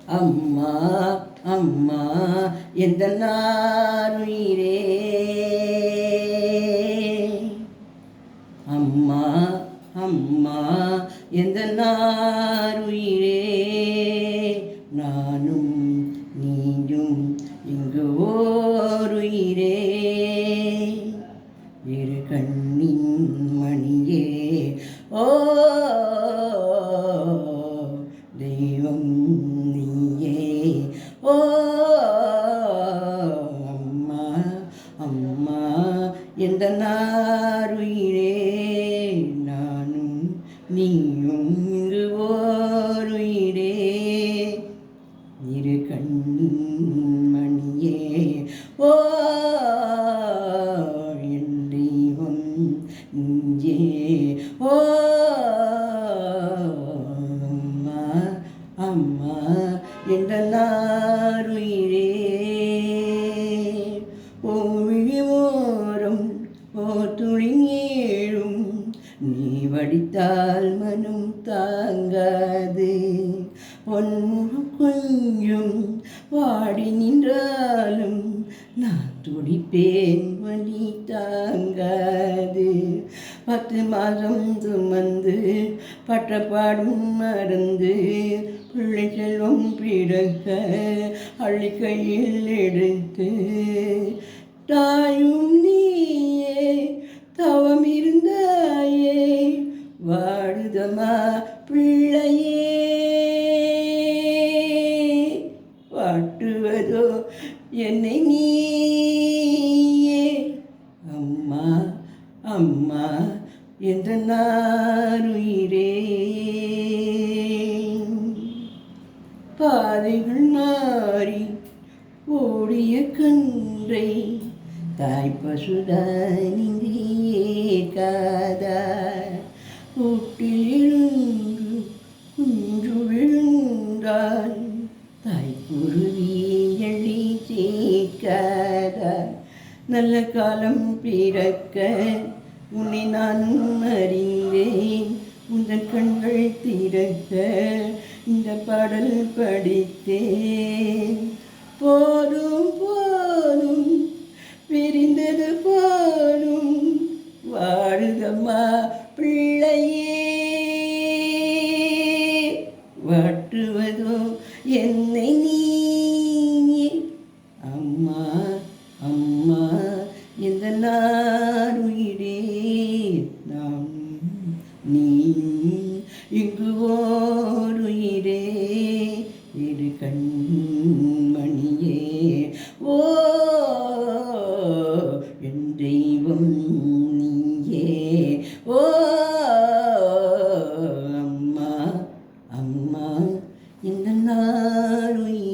அம்மா அம்மா எந்த நாருயிரே அம்மா அம்மா எந்த நாருயிரே நானும் நீயும் இங்கு ஓருயிரே இரு கண்ணின் மணியே ஓ தெய்வம் நீயே ஓ அம்மா அம்மா எந்த நாருயிரே நானும் நீயும் இங்கு ஓருயிரே இரு கண்ணின் மணியே ஓ என் தெய்வம் நீயே ஓ அம்மா என்ற நாருயிரே ஓவிழி ஓரம் ஓ துணியேழும் நீ வடித்தால் மனம் தாங்காது பொன்முகம் கொஞ்சம் வாடி நின்றாலும் நான் துடிப்பேன் வலி தாங்காது 10 மாதம் சுமந்து பட்டப்பாடும் மறந்து பிள்ளை செல்வம் பிறக்க அள்ளி கையில் எடுத்து தாயும் நீயே தவம் இருந்தாயே வாழுதமா பிள்ளையே வாட்டுவதோ என்னை நீயே அம்மா அம்மா என்ற நாருயிரே பாதைகள் மாறி ஓடிய கன்றை தாய் பசுதானிந்தியே காதா கூட்டிலிருந்து குஞ்சு விழுந்தால் தாய் குருவி எள்ளி சேர்க்காதா நல்ல காலம் பிறக்க உன்னை நானும் அறிந்தேன் உந்தன் கண்கள் திறக்க இந்த பாடல் படித்தேன் போதும் போதும் பிரிந்தது போதும் வாழுதம்மா பிள்ளையே வாட்டுவதோ என்னை நீயே அம்மா அம்மா எந்த நாருயிரே நாம் நீயும் இங்கு ஓருயிரே இரு கண்மணியே ஓ என் தெய்வம் நீயே ஓ அம்மா அம்மா இந்த நாருயிரே